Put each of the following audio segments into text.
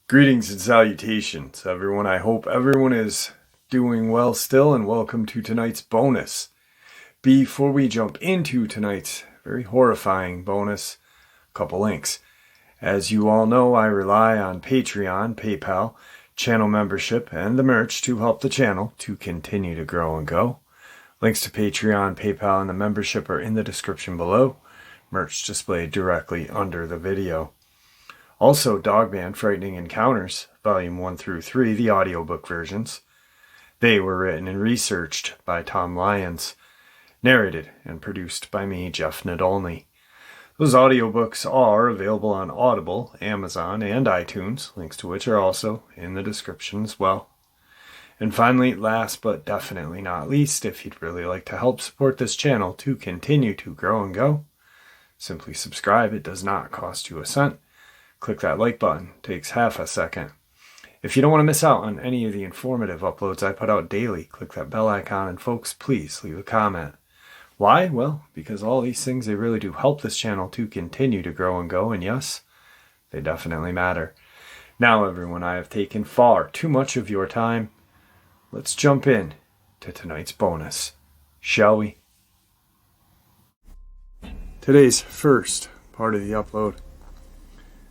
Greetings and salutations, everyone. I hope everyone is doing well still, and welcome to tonight's bonus. Before we jump into tonight's very horrifying bonus, a couple links. As you all know, I rely on Patreon, PayPal, channel membership, and the merch to help the channel to continue to grow and go. Links to Patreon, PayPal, and the membership are in the description below. Merch displayed directly under the video. Also, Dogman Frightening Encounters, Volume 1 through 3, the audiobook versions. They were written and researched by Tom Lyons, narrated and produced by me, Jeff Nadolny. Those audiobooks are available on Audible, Amazon, and iTunes, links to which are also in the description as well. And finally, last but definitely not least, if you'd really like to help support this channel to continue to grow and go, simply subscribe. It does not cost you a cent. Click that like button. It takes half a second. If you don't want to miss out on any of the informative uploads I put out daily, click that bell icon, and folks, please leave a comment. Why? Well, because all these things, they really do help this channel to continue to grow and go, and yes, they definitely matter. Now, everyone, I have taken far too much of your time. Let's jump in to tonight's bonus, shall we? Today's first part of the upload.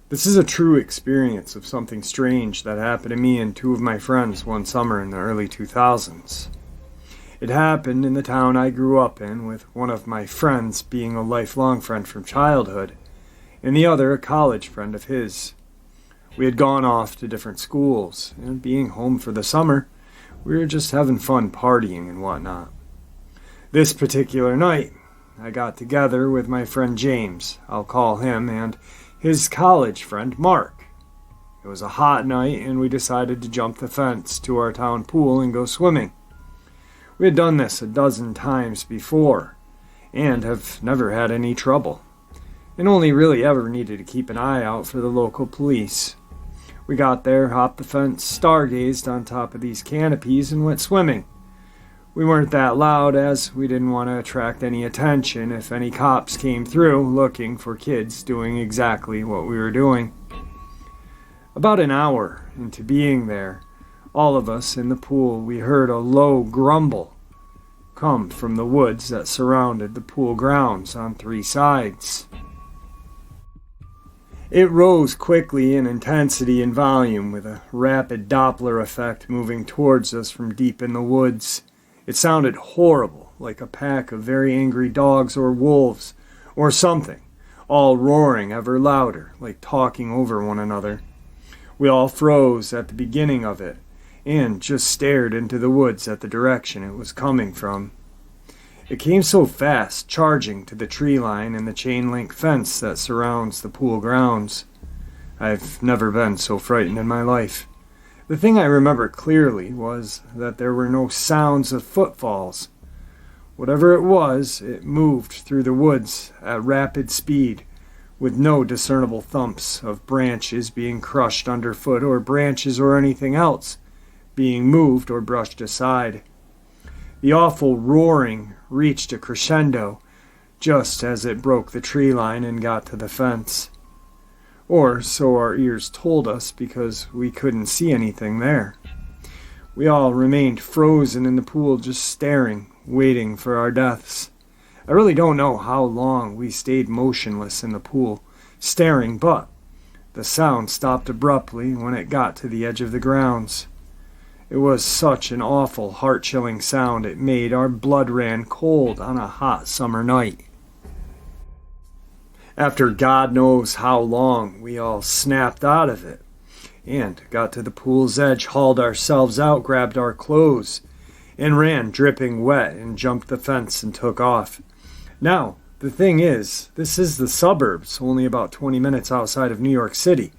This is a true experience of something strange that happened to me and two of my friends one summer in the early 2000s. It happened in the town I grew up in, with one of my friends being a lifelong friend from childhood, and the other a college friend of his. We had gone off to different schools, and being home for the summer, we were just having fun partying and whatnot. This particular night, I got together with my friend James, I'll call him, and his college friend Mark. It was a hot night, and we decided to jump the fence to our town pool and go swimming. We had done this a dozen times before, and have never had any trouble, and only really ever needed to keep an eye out for the local police. We got there, hopped the fence, stargazed on top of these canopies, and went swimming. We weren't that loud, as we didn't want to attract any attention if any cops came through looking for kids doing exactly what we were doing. About an hour into being there, all of us in the pool, we heard a low grumble come from the woods that surrounded the pool grounds on three sides. It rose quickly in intensity and volume, with a rapid Doppler effect moving towards us from deep in the woods. It sounded horrible, like a pack of very angry dogs or wolves, or something, all roaring ever louder, like talking over one another. We all froze at the beginning of it, and just stared into the woods at the direction it was coming from. It came so fast, charging to the tree line and the chain-link fence that surrounds the pool grounds. I've never been so frightened in my life. The thing I remember clearly was that there were no sounds of footfalls. Whatever it was, it moved through the woods at rapid speed, with no discernible thumps of branches being crushed underfoot or branches or anything else being moved or brushed aside. The awful roaring reached a crescendo just as it broke the tree line and got to the fence. Or so our ears told us, because we couldn't see anything there. We all remained frozen in the pool, just staring, waiting for our deaths. I really don't know how long we stayed motionless in the pool, staring, but the sound stopped abruptly when it got to the edge of the grounds. It was such an awful, heart-chilling sound it made our blood ran cold on a hot summer night. After God knows how long, we all snapped out of it, and got to the pool's edge, hauled ourselves out, grabbed our clothes, and ran dripping wet and jumped the fence and took off. Now, the thing is, this is the suburbs, only about 20 minutes outside of New York City,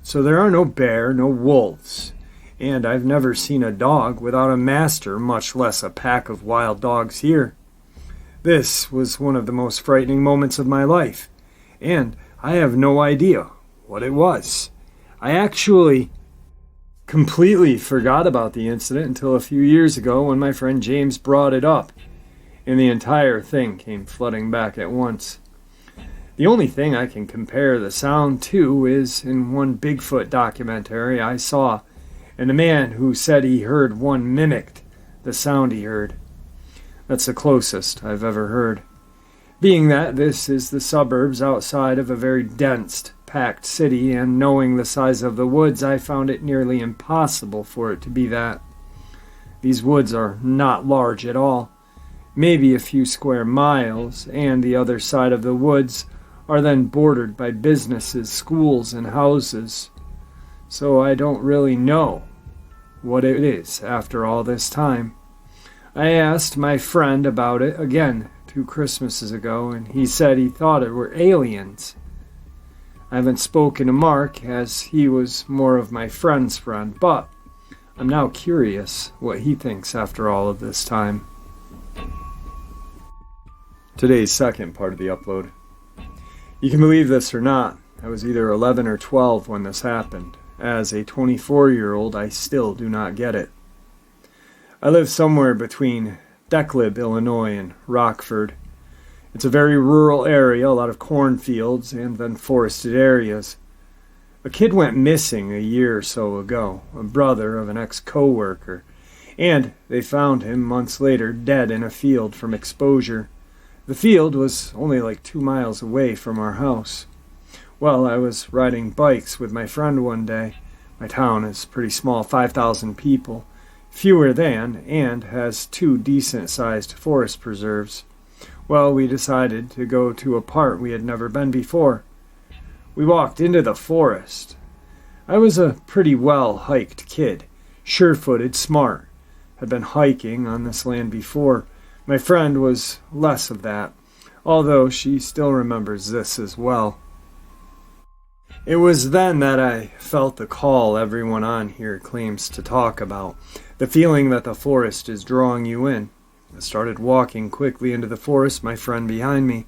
so there are no bear, no wolves, and I've never seen a dog without a master, much less a pack of wild dogs here. This was one of the most frightening moments of my life, and I have no idea what it was. I actually completely forgot about the incident until a few years ago when my friend James brought it up. and the entire thing came flooding back at once. The only thing I can compare the sound to is in one Bigfoot documentary I saw, and the man who said he heard one mimicked the sound he heard. That's the closest I've ever heard. Being that this is the suburbs outside of a very dense, packed city, and knowing the size of the woods, I found it nearly impossible for it to be that. These woods are not large at all, maybe a few square miles, and the other side of the woods are then bordered by businesses, schools, and houses. So I don't really know what it is after all this time. I asked my friend about it again 2 Christmases ago, and he said he thought it were aliens. I haven't spoken to Mark, as he was more of my friend's friend, but I'm now curious what he thinks after all of this time. Today's second part of the upload. You can believe this or not, I was either 11 or 12 when this happened. As a 24-year-old, I still do not get it. I live somewhere between Declib, Illinois, and Rockford. It's a very rural area, a lot of cornfields, and then forested areas. A kid went missing a year or so ago, a brother of an ex-co-worker, and they found him months later dead in a field from exposure. The field was only like 2 miles away from our house. Well, I was riding bikes with my friend one day. My town is pretty small, 5,000 people. Fewer than, and has 2 decent-sized forest preserves. Well, we decided to go to a part we had never been before. We walked into the forest. I was a pretty well-hiked kid, sure-footed, smart. Had been hiking on this land before. My friend was less of that, although she still remembers this as well. It was then that I felt the call everyone on here claims to talk about. The feeling that the forest is drawing you in. I started walking quickly into the forest, my friend behind me.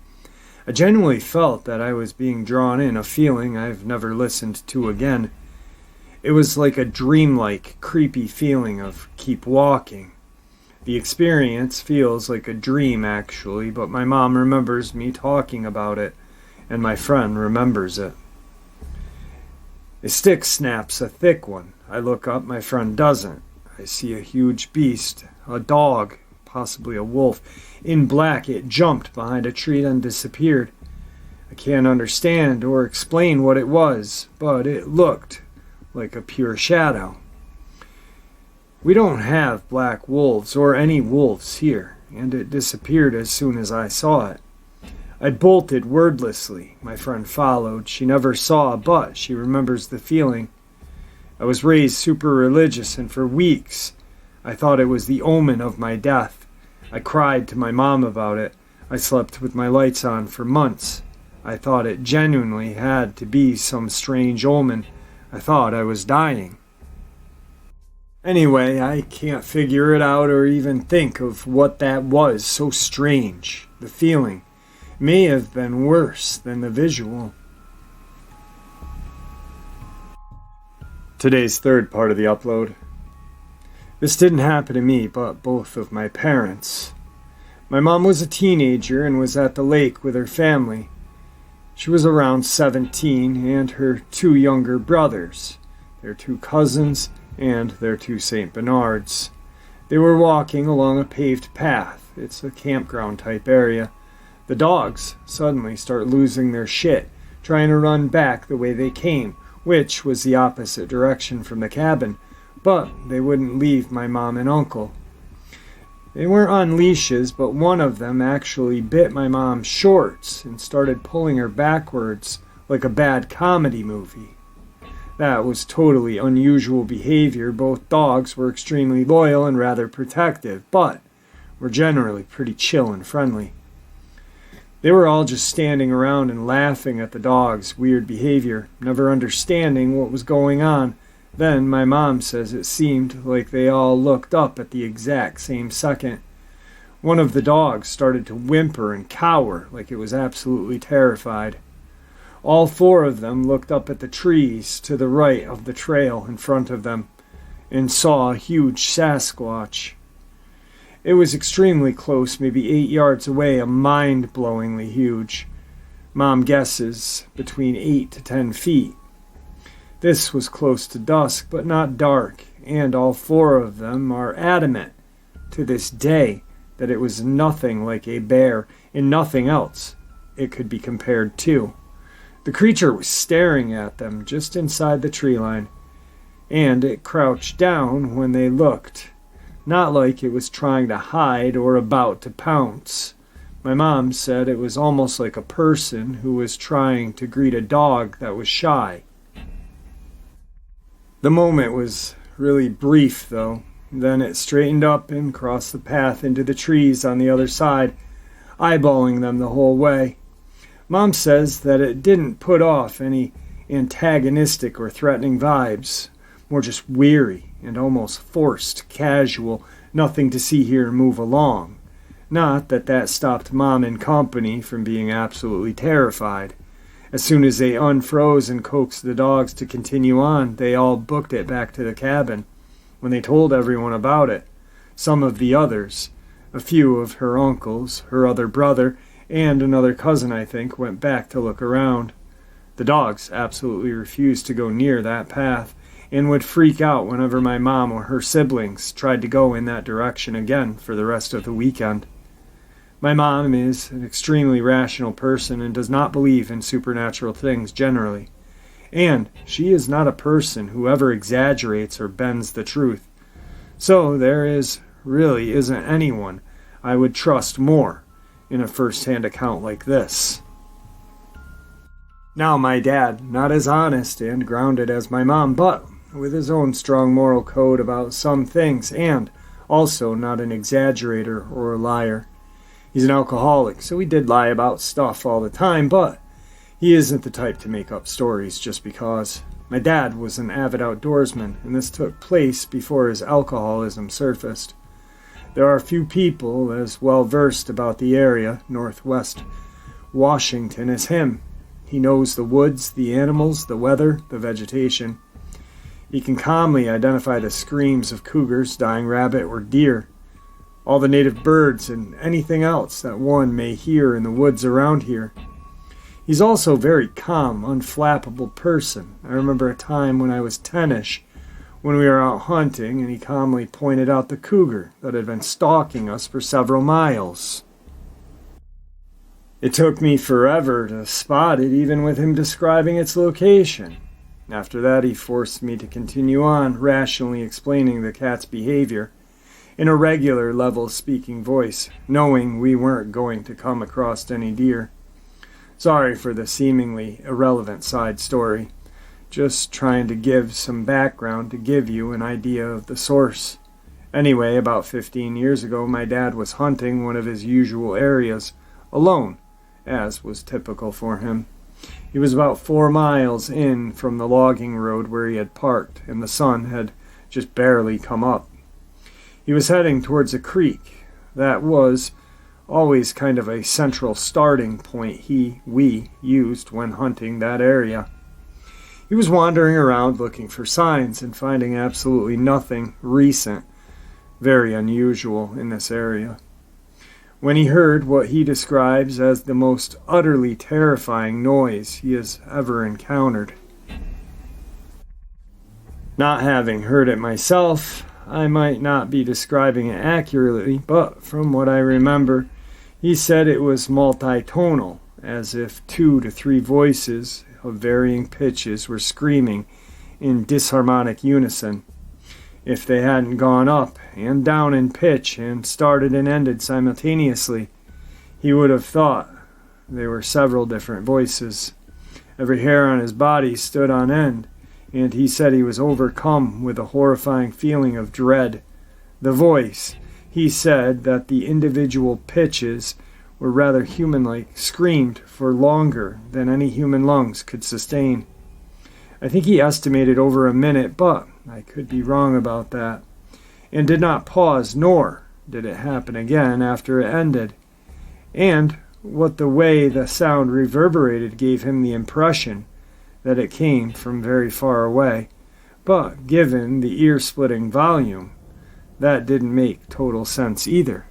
I genuinely felt that I was being drawn in, a feeling I've never listened to again. It was like a dreamlike, creepy feeling of keep walking. The experience feels like a dream, actually, but my mom remembers me talking about it, and my friend remembers it. A stick snaps, a thick one. I look up, my friend doesn't. I see a huge beast, a dog, possibly a wolf. In black, it jumped behind a tree and disappeared. I can't understand or explain what it was, but it looked like a pure shadow. We don't have black wolves or any wolves here, and it disappeared as soon as I saw it. I bolted wordlessly. My friend followed. She never saw, but she remembers the feeling. I was raised super religious, and for weeks I thought it was the omen of my death. I cried to my mom about it. I slept with my lights on for months. I thought it genuinely had to be some strange omen. I thought I was dying. Anyway, I can't figure it out or even think of what that was so strange. The feeling may have been worse than the visual. Today's third part of the upload. This didn't happen to me, but both of my parents. My mom was a teenager and was at the lake with her family. She was around 17, and her 2 younger brothers, their 2 cousins, and their 2 St. Bernards. They were walking along a paved path. It's a campground type area. The dogs suddenly start losing their shit, trying to run back the way they came, which was the opposite direction from the cabin, but they wouldn't leave my mom and uncle. They weren't on leashes, but one of them actually bit my mom's shorts and started pulling her backwards like a bad comedy movie. That was totally unusual behavior. Both dogs were extremely loyal and rather protective, but were generally pretty chill and friendly. They were all just standing around and laughing at the dog's weird behavior, never understanding what was going on. Then my mom says it seemed like they all looked up at the exact same second. One of the dogs started to whimper and cower like it was absolutely terrified. All 4 of them looked up at the trees to the right of the trail in front of them and saw a huge Sasquatch. It was extremely close, maybe 8 yards away, mind-blowingly huge. Mom guesses between 8 to 10 feet. This was close to dusk, but not dark, and all four of them are adamant to this day that it was nothing like a bear and nothing else it could be compared to. The creature was staring at them just inside the tree line, and it crouched down when they looked, not like it was trying to hide or about to pounce. My mom said it was almost like a person who was trying to greet a dog that was shy. The moment was really brief, though. Then it straightened up and crossed the path into the trees on the other side, eyeballing them the whole way. Mom says that it didn't put off any antagonistic or threatening vibes, more just weary and almost forced, casual, nothing to see here, move along. Not that that stopped Mom and company from being absolutely terrified. As soon as they unfroze and coaxed the dogs to continue on, they all booked it back to the cabin. When they told everyone about it, some of the others, a few of her uncles, her other brother, and another cousin, I think, went back to look around. The dogs absolutely refused to go near that path and would freak out whenever my mom or her siblings tried to go in that direction again for the rest of the weekend. My mom is an extremely rational person and does not believe in supernatural things generally. And she is not a person who ever exaggerates or bends the truth. So there really isn't anyone I would trust more in a first-hand account like this. Now my dad, not as honest and grounded as my mom, but with his own strong moral code about some things, and also not an exaggerator or a liar. He's an alcoholic, so he did lie about stuff all the time, but he isn't the type to make up stories just because. My dad was an avid outdoorsman, and this took place before his alcoholism surfaced. There are few people as well versed about the area, northwest Washington, as him. He knows the woods, the animals, the weather, the vegetation. He can calmly identify the screams of cougars, dying rabbit, or deer, all the native birds, and anything else that one may hear in the woods around here. He's also a very calm, unflappable person. I remember a time when I was 10-ish, when we were out hunting, and he calmly pointed out the cougar that had been stalking us for several miles. It took me forever to spot it, even with him describing its location. After that, he forced me to continue on, rationally explaining the cat's behavior in a regular level-speaking voice, knowing we weren't going to come across any deer. Sorry for the seemingly irrelevant side story. Just trying to give some background to give you an idea of the source. Anyway, about 15 years ago, my dad was hunting one of his usual areas, alone, as was typical for him. He was about 4 miles in from the logging road where he had parked, and the sun had just barely come up. He was heading towards a creek. That was always kind of a central starting point we used when hunting that area. He was wandering around looking for signs and finding absolutely nothing recent, very unusual in this area, when he heard what he describes as the most utterly terrifying noise he has ever encountered. Not having heard it myself, I might not be describing it accurately, but from what I remember, he said it was multitonal, as if 2 to 3 voices of varying pitches were screaming in disharmonic unison. If they hadn't gone up and down in pitch and started and ended simultaneously, he would have thought they were several different voices. Every hair on his body stood on end, and he said he was overcome with a horrifying feeling of dread. The voice, he said that the individual pitches were rather human-like, screamed for longer than any human lungs could sustain. I think he estimated over a minute, but I could be wrong about that, and did not pause, nor did it happen again after it ended. And what the way the sound reverberated gave him the impression that it came from very far away, but given the ear-splitting volume, that didn't make total sense either.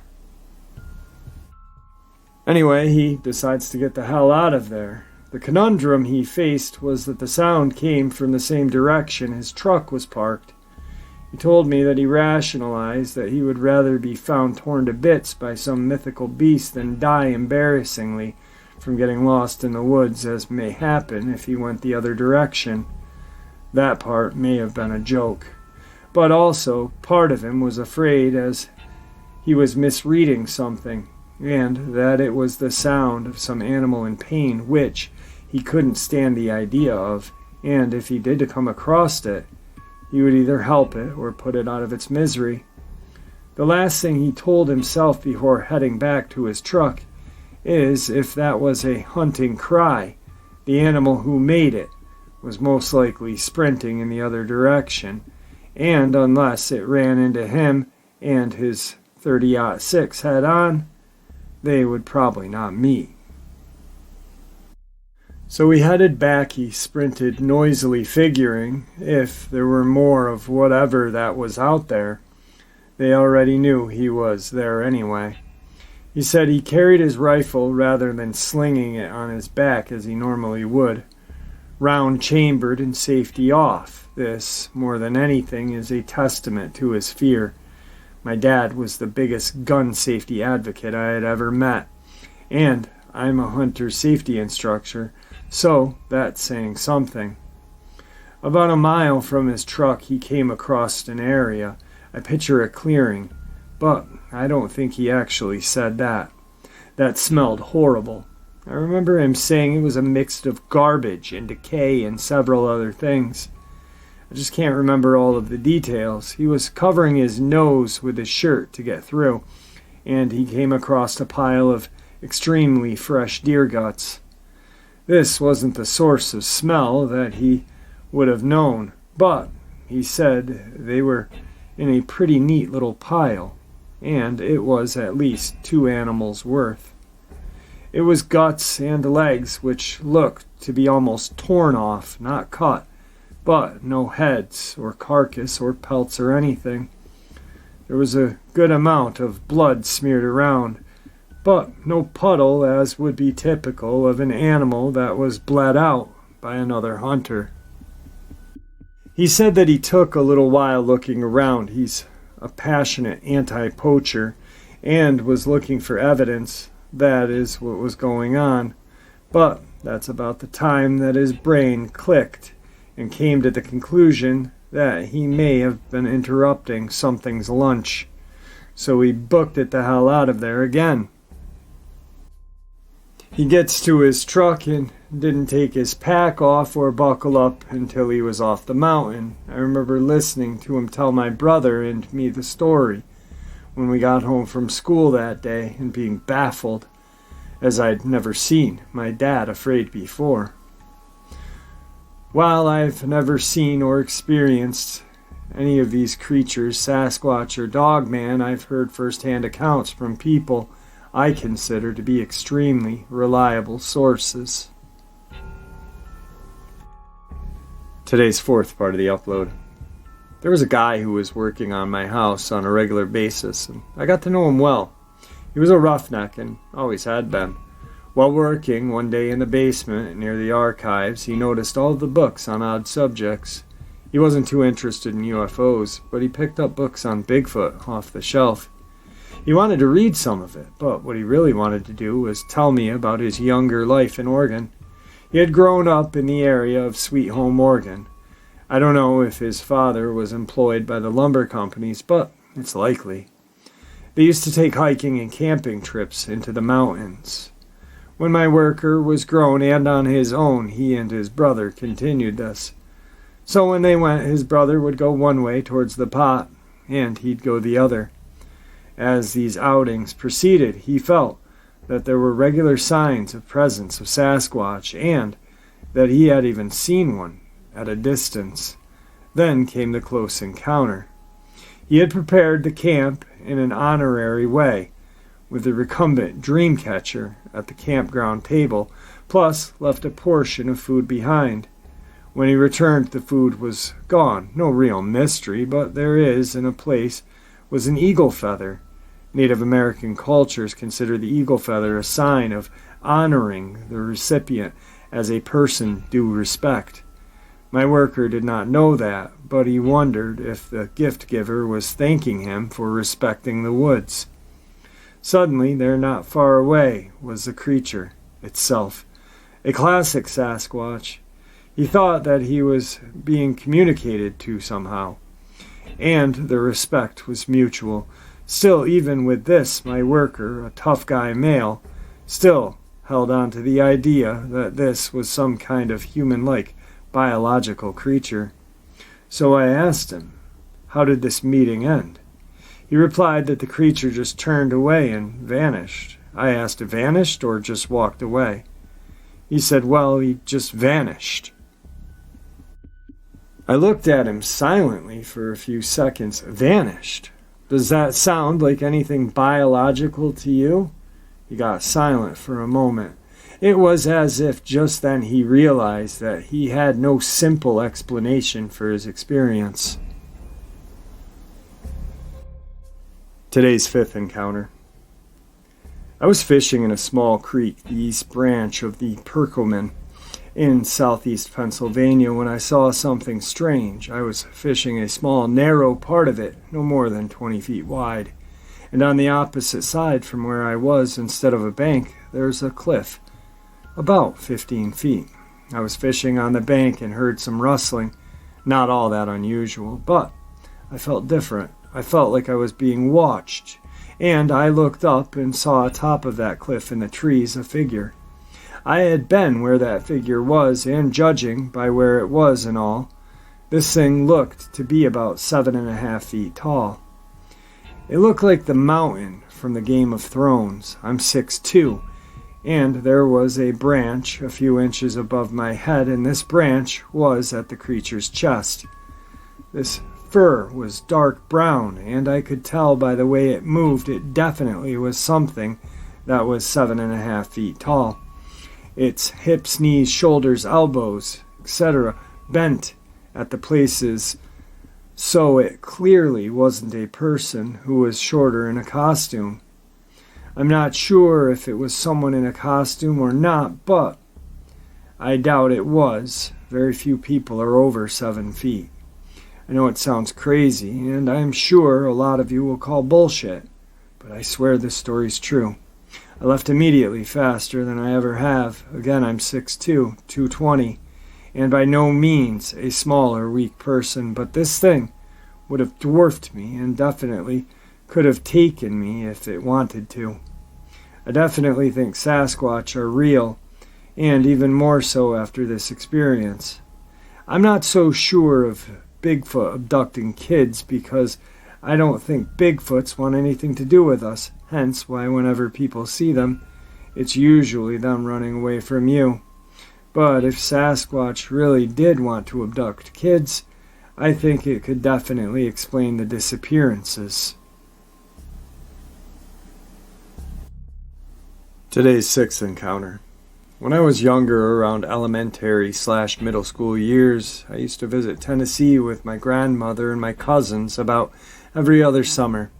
Anyway, he decides to get the hell out of there. The conundrum he faced was that the sound came from the same direction his truck was parked. He told me that he rationalized that he would rather be found torn to bits by some mythical beast than die embarrassingly from getting lost in the woods, as may happen if he went the other direction. That part may have been a joke. But also, part of him was afraid as he was misreading something, and that it was the sound of some animal in pain, which he couldn't stand the idea of, and if he did come across it, he would either help it or put it out of its misery. The last thing he told himself before heading back to his truck is if that was a hunting cry, the animal who made it was most likely sprinting in the other direction, and unless it ran into him and his 30-06 head on, they would probably not meet. So we headed back. He sprinted noisily, figuring if there were more of whatever that was out there, they already knew he was there anyway. He said he carried his rifle rather than slinging it on his back as he normally would, round chambered and safety off. This, more than anything, is a testament to his fear. My dad was the biggest gun safety advocate I had ever met, and I'm a hunter safety instructor, so that's saying something. About a mile from his truck, he came across an area. I picture a clearing, but I don't think he actually said that. That smelled horrible. I remember him saying it was a mix of garbage and decay and several other things. I just can't remember all of the details. He was covering his nose with his shirt to get through, and he came across a pile of extremely fresh deer guts. This wasn't the source of smell that he would have known, but he said they were in a pretty neat little pile, and it was at least 2 animals worth. It was guts and legs which looked to be almost torn off, not cut, but no heads or carcass or pelts or anything. There was a good amount of blood smeared around, but no puddle as would be typical of an animal that was bled out by another hunter. He said that he took a little while looking around. He's a passionate anti-poacher and was looking for evidence. That is what was going on. But that's about the time that his brain clicked and came to the conclusion that he may have been interrupting something's lunch. So he booked it the hell out of there again. He gets to his truck and didn't take his pack off or buckle up until he was off the mountain. I remember listening to him tell my brother and me the story when we got home from school that day and being baffled, as I'd never seen my dad afraid before. While I've never seen or experienced any of these creatures, Sasquatch or Dogman, I've heard first-hand accounts from people I consider to be extremely reliable sources. Today's fourth part of the upload. There was a guy who was working on my house on a regular basis, and I got to know him well. He was a roughneck and always had been. While working one day in the basement near the archives, he noticed all of the books on odd subjects. He wasn't too interested in UFOs, but he picked up books on Bigfoot off the shelf. He wanted to read some of it, but what he really wanted to do was tell me about his younger life in Oregon. He had grown up in the area of Sweet Home, Oregon. I don't know if his father was employed by the lumber companies, but it's likely. They used to take hiking and camping trips into the mountains. When my worker was grown and on his own, he and his brother continued this. So when they went, his brother would go one way towards the pot, and he'd go the other. As these outings proceeded, he felt that there were regular signs of presence of Sasquatch, and that he had even seen one at a distance. Then came the close encounter. He had prepared the camp in an honorary way, with the recumbent dream catcher at the campground table, plus left a portion of food behind. When he returned, the food was gone. No real mystery, but there is in a place was an eagle feather. Native American cultures consider the eagle feather a sign of honoring the recipient as a person due respect. My worker did not know that, but he wondered if the gift giver was thanking him for respecting the woods. Suddenly, there not far away, was the creature itself, a classic Sasquatch. He thought that he was being communicated to somehow, and the respect was mutual. Still, even with this, my worker, a tough guy male, still held on to the idea that this was some kind of human-like biological creature. So I asked him, how did this meeting end? He replied that the creature just turned away and vanished. I asked, vanished or just walked away? He said, well, he just vanished. I looked at him silently for a few seconds. Vanished? Does that sound like anything biological to you? He got silent for a moment. It was as if just then he realized that he had no simple explanation for his experience. Today's fifth encounter. I was fishing in a small creek, the east branch of the Perkleman, in southeast Pennsylvania, when I saw something strange. I was fishing a small, narrow part of it, no more than 20 feet wide, and on the opposite side from where I was, instead of a bank, there's a cliff, about 15 feet. I was fishing on the bank and heard some rustling, not all that unusual, but I felt different. I felt like I was being watched, and I looked up and saw atop of that cliff in the trees a figure. I had been where that figure was, and judging by where it was and all, this thing looked to be about 7.5 feet tall. It looked like the mountain from the Game of Thrones. I'm 6'2", and there was a branch a few inches above my head, and this branch was at the creature's chest. This fur was dark brown, and I could tell by the way it moved it definitely was something that was 7.5 feet tall. Its hips, knees, shoulders, elbows, etc., bent at the places, so it clearly wasn't a person who was shorter in a costume. I'm not sure if it was someone in a costume or not, but I doubt it was. Very few people are over 7 feet. I know it sounds crazy, and I'm sure a lot of you will call bullshit, but I swear this story's true. I left immediately, faster than I ever have. Again, I'm 6'2", 220, and by no means a small or weak person, but this thing would have dwarfed me and definitely could have taken me if it wanted to. I definitely think Sasquatch are real, and even more so after this experience. I'm not so sure of Bigfoot abducting kids because I don't think Bigfoots want anything to do with us, hence why whenever people see them, it's usually them running away from you. But if Sasquatch really did want to abduct kids, I think it could definitely explain the disappearances. Today's sixth encounter. When I was younger, around elementary/middle school years, I used to visit Tennessee with my grandmother and my cousins about every other summer.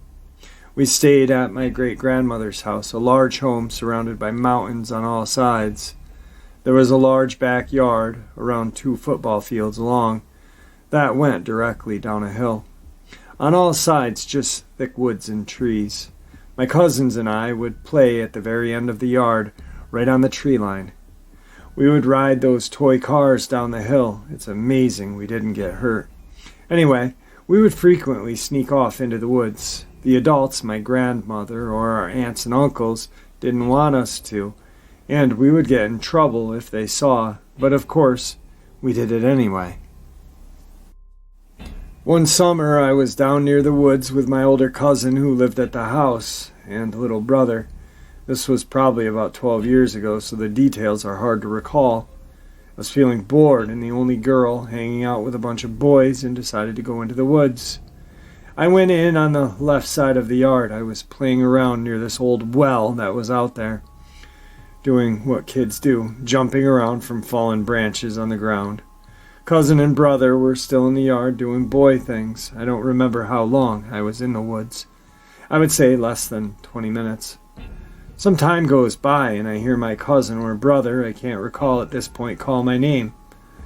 We stayed at my great-grandmother's house, a large home surrounded by mountains on all sides. There was a large backyard, around 2 football fields long, that went directly down a hill. On all sides, just thick woods and trees. My cousins and I would play at the very end of the yard, right on the tree line. We would ride those toy cars down the hill. It's amazing we didn't get hurt. Anyway, we would frequently sneak off into the woods. The adults, my grandmother or our aunts and uncles, didn't want us to, and we would get in trouble if they saw, but of course, we did it anyway. One summer, I was down near the woods with my older cousin who lived at the house, and little brother. This was probably about 12 years ago, so the details are hard to recall. I was feeling bored and the only girl, hanging out with a bunch of boys, and decided to go into the woods. I went in on the left side of the yard. I was playing around near this old well that was out there, doing what kids do, jumping around from fallen branches on the ground. A Cousin and brother were still in the yard doing boy things. I don't remember how long I was in the woods. I would say less than 20 minutes. Some time goes by and I hear my cousin or brother, I can't recall at this point, call my name.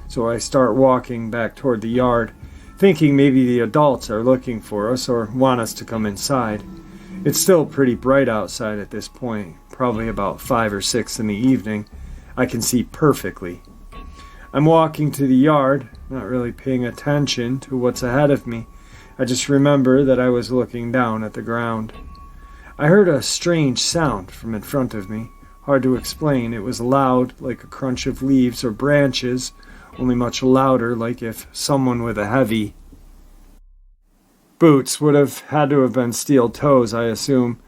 So I start walking back toward the yard, thinking maybe the adults are looking for us or want us to come inside. It's still pretty bright outside at this point, probably about 5 or 6 in the evening. I can see perfectly. I'm walking to the yard, not really paying attention to what's ahead of me. I just remember that I was looking down at the ground. I heard a strange sound from in front of me. Hard to explain. It was loud, like a crunch of leaves or branches, only much louder, like if someone with a heavy boots would have had to have been steel toes, I assume,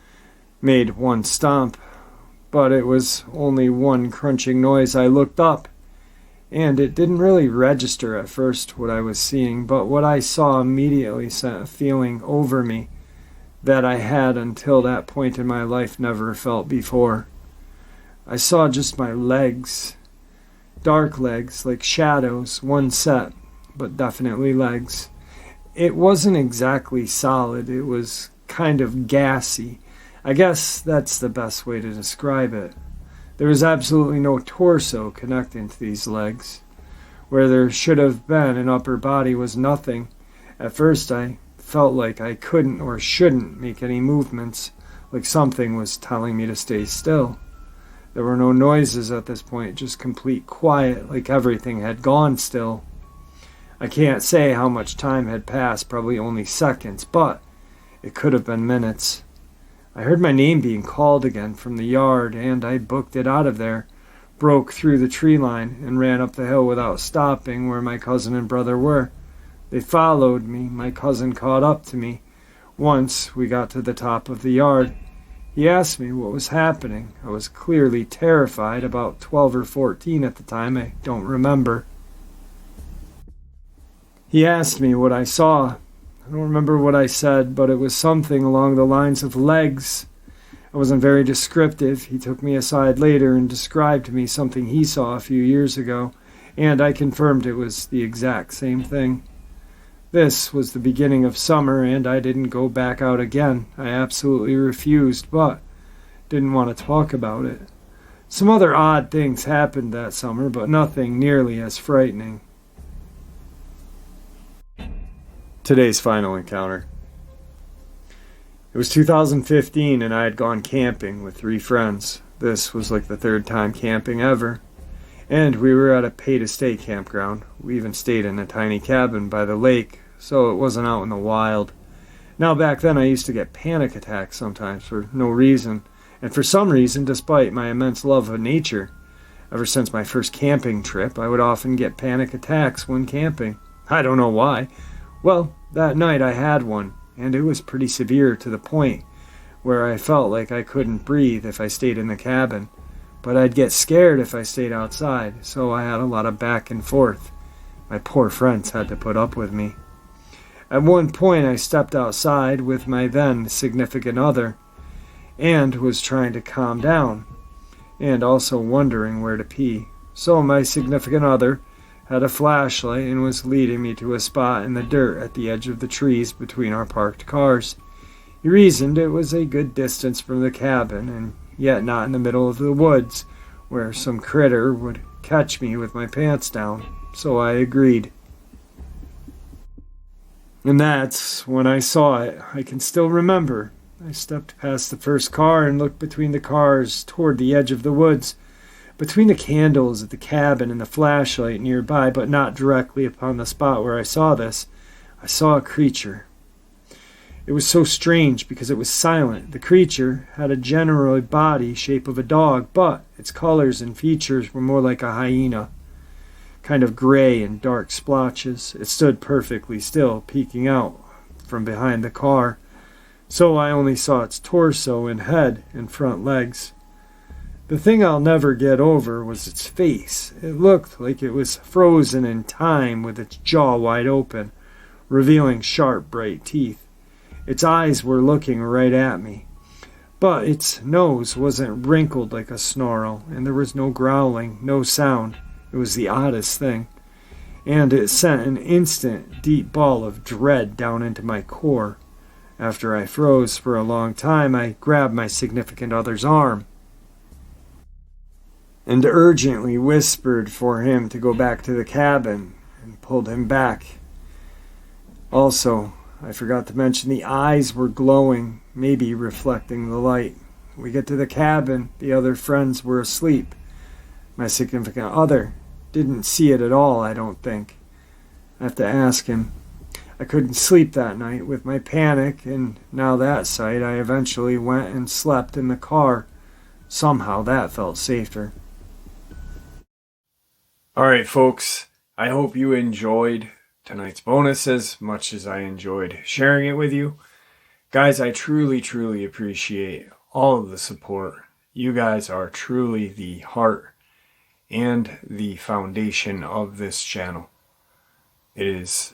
made one stomp. But it was only one crunching noise. I looked up, and it didn't really register at first what I was seeing, but what I saw immediately sent a feeling over me that I had until that point in my life never felt before. I saw just my legs, dark legs, like shadows, one set, but definitely legs. It wasn't exactly solid, it was kind of gassy. I guess that's the best way to describe it. There was absolutely no torso connecting to these legs. Where there should have been an upper body was nothing. At first I felt like I couldn't or shouldn't make any movements, like something was telling me to stay still. There were no noises at this point, just complete quiet, like everything had gone still. I can't say how much time had passed, probably only seconds, but it could have been minutes. I heard my name being called again from the yard, and I booked it out of there, broke through the tree line, and ran up the hill without stopping where my cousin and brother were. They followed me. My cousin caught up to me. Once we got to the top of the yard, he asked me what was happening. I was clearly terrified, about 12 or 14 at the time, I don't remember. He asked me what I saw. I don't remember what I said, but it was something along the lines of legs. I wasn't very descriptive. He took me aside later and described to me something he saw a few years ago, and I confirmed it was the exact same thing. This was the beginning of summer, and I didn't go back out again. I absolutely refused, but didn't want to talk about it. Some other odd things happened that summer, but nothing nearly as frightening. Today's final encounter. It was 2015 and I had gone camping with 3 friends. This was like the 3rd time camping ever. And we were at a pay-to-stay campground. We even stayed in a tiny cabin by the lake, so it wasn't out in the wild. Now back then I used to get panic attacks sometimes for no reason. And for some reason, despite my immense love of nature, ever since my first camping trip, I would often get panic attacks when camping. I don't know why. Well, that night I had one, and it was pretty severe to the point where I felt like I couldn't breathe if I stayed in the cabin. But I'd get scared if I stayed outside, so I had a lot of back and forth. My poor friends had to put up with me. At one point I stepped outside with my then significant other, and was trying to calm down, and also wondering where to pee. So my significant other had a flashlight and was leading me to a spot in the dirt at the edge of the trees between our parked cars. He reasoned it was a good distance from the cabin, and yet not in the middle of the woods, where some critter would catch me with my pants down, so I agreed. And that's when I saw it. I can still remember. I stepped past the first car and looked between the cars toward the edge of the woods, between the candles at the cabin and the flashlight nearby, but not directly upon the spot where I saw this. I saw a creature. It was so strange because it was silent. The creature had a general body shape of a dog, but its colors and features were more like a hyena, kind of gray and dark splotches. It stood perfectly still, peeking out from behind the car, so I only saw its torso and head and front legs. The thing I'll never get over was its face. It looked like it was frozen in time with its jaw wide open, revealing sharp, bright teeth. Its eyes were looking right at me. But its nose wasn't wrinkled like a snarl, and there was no growling, no sound. It was the oddest thing. and it sent an instant, deep ball of dread down into my core. After I froze for a long time, I grabbed my significant other's arm and urgently whispered for him to go back to the cabin and pulled him back. Also, I forgot to mention the eyes were glowing, maybe reflecting the light. We get to the cabin, the other friends were asleep. My significant other didn't see it at all, I don't think. I have to ask him. I couldn't sleep that night with my panic, and now that sight, I eventually went and slept in the car. Somehow that felt safer. Alright folks, I hope you enjoyed tonight's bonus as much as I enjoyed sharing it with you. Guys, I truly appreciate all of the support. You guys are truly the heart and the foundation of this channel. It is,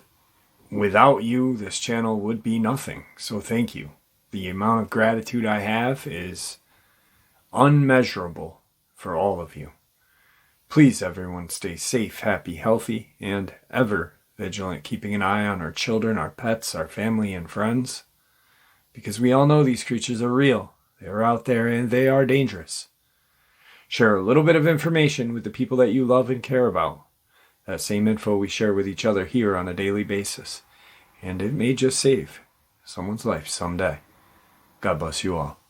without you, this channel would be nothing. So thank you. The amount of gratitude I have is unmeasurable for all of you. Please, everyone, stay safe, happy, healthy, and ever vigilant, keeping an eye on our children, our pets, our family, and friends. Because we all know these creatures are real. They are out there and they are dangerous. Share a little bit of information with the people that you love and care about. That same info we share with each other here on a daily basis. And it may just save someone's life someday. God bless you all.